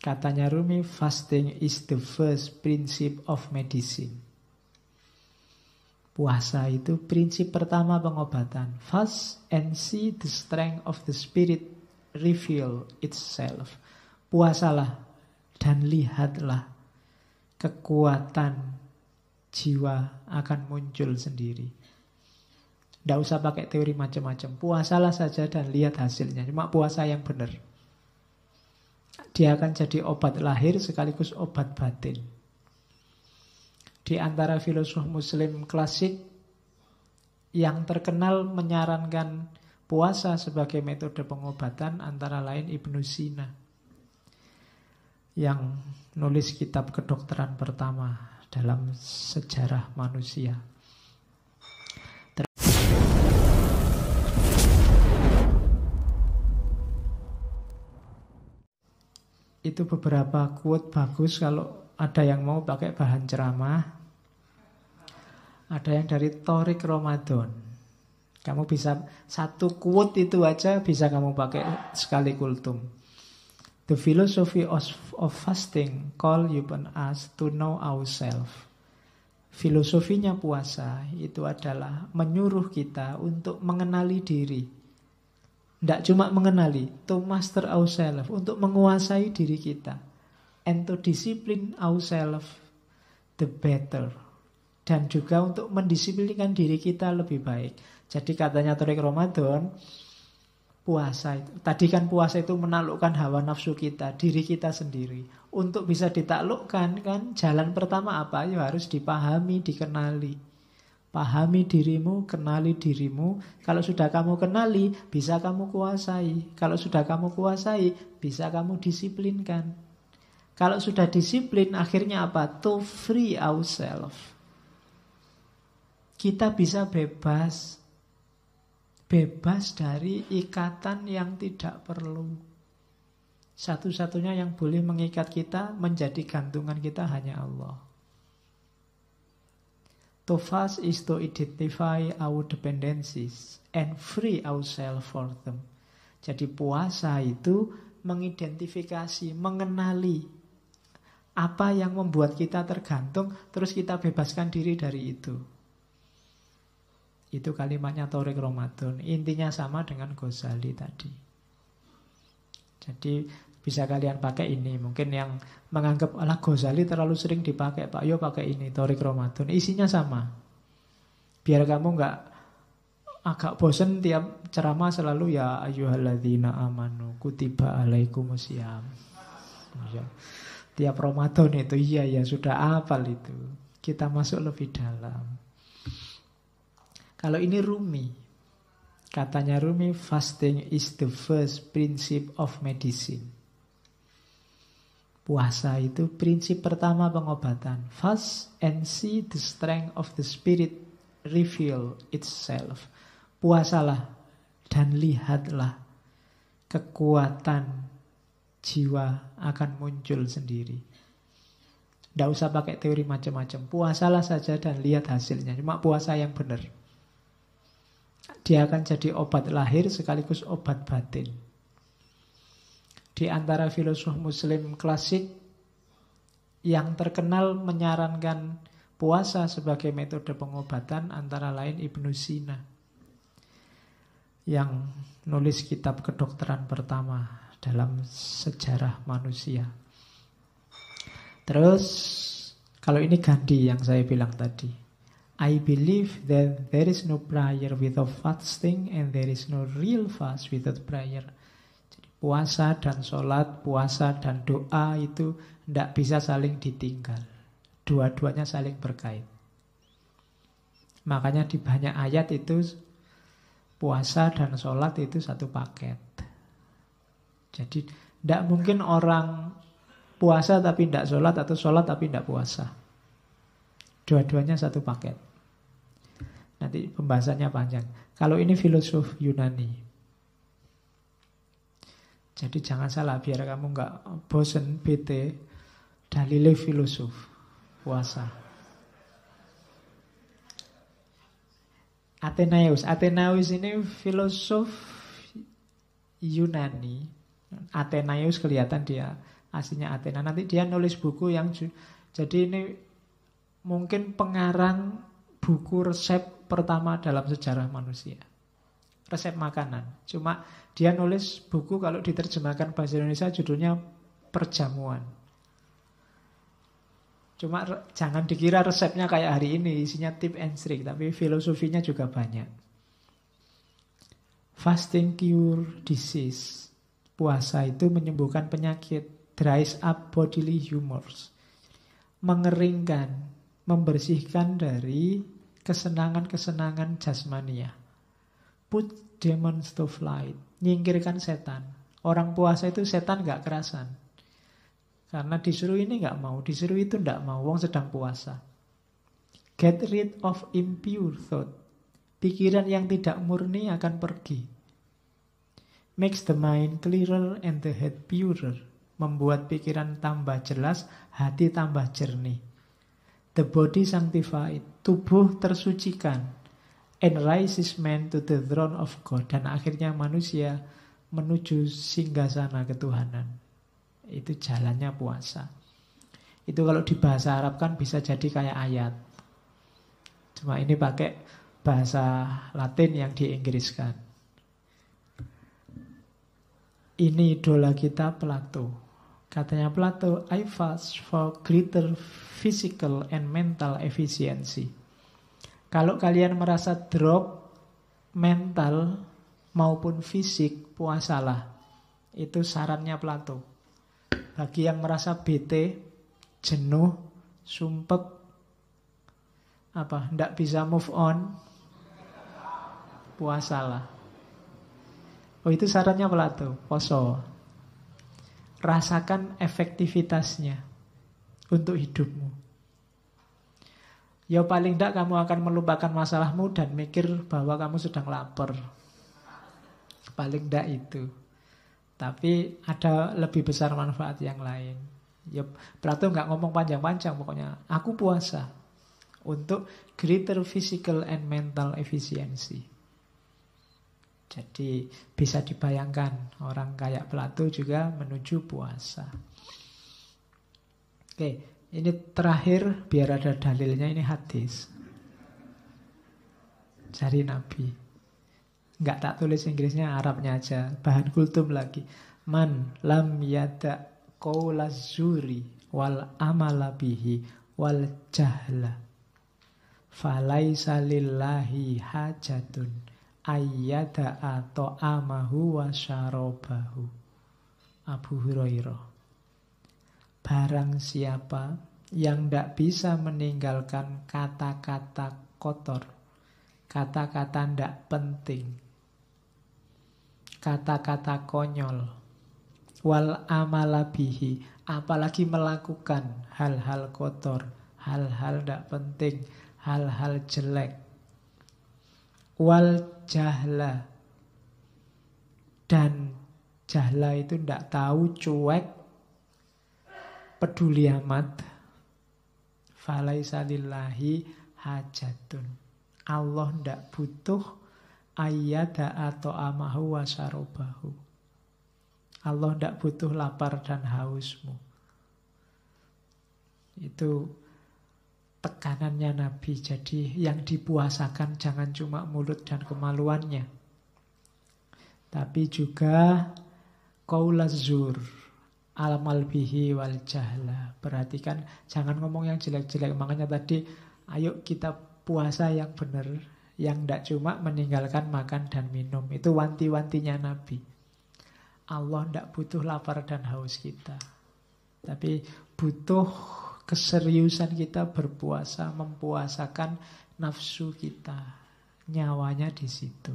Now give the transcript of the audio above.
Katanya Rumi, fasting is the first principle of medicine. Puasa itu prinsip pertama pengobatan. Fast and see the strength of the spirit reveal itself. Puasalah dan lihatlah kekuatan jiwa akan muncul sendiri. Tidak usah pakai teori macam-macam. Puasalah saja dan lihat hasilnya. Cuma puasa yang benar. Dia akan jadi obat lahir sekaligus obat batin. Di antara filosof muslim klasik yang terkenal menyarankan puasa sebagai metode pengobatan antara lain Ibnu Sina, yang nulis kitab kedokteran pertama dalam sejarah manusia. Itu beberapa quote bagus kalau ada yang mau pakai bahan ceramah. Ada yang dari Thorik Ramadan. Kamu bisa satu quote itu aja bisa kamu pakai sekali kultum. The philosophy of fasting call upon us to know ourselves. Filosofinya puasa itu adalah menyuruh kita untuk mengenali diri. Tidak cuma mengenali, to master ourselves, untuk menguasai diri kita. And to discipline ourselves the better. Dan juga untuk mendisiplinkan diri kita lebih baik. Jadi katanya Thorik Ramadan, puasa itu, tadi kan puasa itu menaklukkan hawa nafsu kita, diri kita sendiri. Untuk bisa ditaklukkan kan, jalan pertama apa? Ya harus dipahami, dikenali. Pahami dirimu, kenali dirimu. Kalau sudah kamu kenali, bisa kamu kuasai. Kalau sudah kamu kuasai, bisa kamu disiplinkan. Kalau sudah disiplin, akhirnya apa? To free ourselves. Kita bisa bebas. Bebas dari ikatan yang tidak perlu. Satu-satunya yang boleh mengikat kita, menjadi gantungan kita hanya Allah. To fast is to identify our dependencies and free ourselves for them. Jadi puasa itu mengidentifikasi, mengenali apa yang membuat kita tergantung, terus kita bebaskan diri dari itu. Itu kalimatnya Thorik Ramadan. Intinya sama dengan Ghazali tadi. Jadi bisa kalian pakai ini. Mungkin yang menganggap alah Ghazali terlalu sering dipakai, Pak, yo pakai ini Thorik Ramadan. Isinya sama. Biar kamu nggak agak bosen tiap ceramah selalu ya ayyuhalladzina amanu kutiba alaikumusiyam. Ya. Tiap Ramadan itu iya sudah hafal itu. Kita masuk lebih dalam. Kalau ini Rumi. Katanya Rumi, fasting is the first principle of medicine. Puasa itu prinsip pertama pengobatan. Fast and see the strength of the spirit reveal itself. Puasalah dan lihatlah kekuatan jiwa akan muncul sendiri. Tidak usah pakai teori macam-macam. Puasalah saja dan lihat hasilnya. Cuma puasa yang benar. Dia akan jadi obat lahir sekaligus obat batin. Di antara filosof muslim klasik yang terkenal menyarankan puasa sebagai metode pengobatan antara lain Ibnu Sina, yang nulis kitab kedokteran pertama dalam sejarah manusia. Terus kalau ini Gandhi yang saya bilang tadi, I believe that there is no prayer without fasting and there is no real fast without prayer. Jadi puasa dan sholat, puasa dan doa itu tidak bisa saling ditinggal. Dua-duanya saling berkait. Makanya di banyak ayat itu puasa dan sholat itu satu paket. Jadi tidak mungkin orang puasa tapi tidak sholat atau sholat tapi tidak puasa. Dua-duanya satu paket. Nanti pembahasannya panjang. Kalau ini filosof Yunani. Jadi jangan salah, biar kamu nggak bosen, bete. Dalilnya filosof puasa. Athenaeus ini filosof Yunani. Athenaeus kelihatan dia aslinya Athena. Nanti dia nulis buku yang jadi ini mungkin pengarang buku resep pertama dalam sejarah manusia. Resep makanan. Cuma dia nulis buku kalau diterjemahkan bahasa Indonesia judulnya Perjamuan. Cuma jangan dikira resepnya kayak hari ini, isinya tip and trick, tapi filosofinya juga banyak. Fasting cure disease. Puasa itu menyembuhkan penyakit. Dries up bodily humors. Mengeringkan, membersihkan dari kesenangan-kesenangan jasmania. Put demons to flight. Nyingkirkan setan. Orang puasa itu setan gak kerasan. Karena disuruh ini gak mau, disuruh itu gak mau. Wong sedang puasa. Get rid of impure thought. Pikiran yang tidak murni akan pergi. Makes the mind clearer and the head purer. Membuat pikiran tambah jelas, hati tambah jernih. The body sanctified. Tubuh tersucikan. And rises man to the throne of God. Dan akhirnya manusia menuju singgasana ketuhanan. Itu jalannya puasa. Itu kalau di bahasa Arab kan bisa jadi kayak ayat. Cuma ini pakai bahasa Latin yang diinggriskan. Ini idola kita Plato. Katanya Plato, I fast for greater physical and mental efficiency. Kalau kalian merasa drop mental maupun fisik, puasalah. Itu sarannya Plato. Bagi yang merasa bete, jenuh, sumpek, ndak bisa move on, puasalah. Oh, itu sarannya Plato, poso. Rasakan efektivitasnya untuk hidupmu. Ya paling tidak kamu akan melupakan masalahmu dan mikir bahwa kamu sedang lapar. Paling tidak itu. Tapi ada lebih besar manfaat yang lain. Ya, Plato nggak ngomong panjang-panjang, pokoknya aku puasa untuk greater physical and mental efficiency. Jadi bisa dibayangkan orang kayak Plato juga menuju puasa. Oke, ini terakhir biar ada dalilnya, ini hadis dari Nabi. Enggak, tak tulis Inggrisnya, Arabnya aja. Bahan kultum lagi. Man lam yada qaulaz zuri wal amala bihi wal jahla falaisa lillahi hajatun ayyada ta'amahu wa syarabahu. Abu Hurairah. Barang siapa yang tidak bisa meninggalkan kata-kata kotor, kata-kata tidak penting, kata-kata konyol, wal amala bihi, apalagi melakukan hal-hal kotor, hal-hal tidak penting, hal-hal jelek, wal jahla, dan jahla itu tidak tahu, cuek, peduli amat, falaisa lillahi hajatun, Allah tidak butuh ayyada atau amahu wa syarabahu. Allah tidak butuh lapar dan hausmu. Itu tekanannya Nabi. Jadi yang dipuasakan jangan cuma mulut dan kemaluannya, tapi juga qaulaz zur, amal bihi wal jahla. Perhatikan, jangan ngomong yang jelek-jelek. Makanya tadi, ayo kita puasa yang benar, yang tidak cuma meninggalkan makan dan minum. Itu wanti-wantinya Nabi. Allah tidak butuh lapar dan haus kita, tapi butuh keseriusan kita berpuasa, mempuasakan nafsu kita. Nyawanya di situ.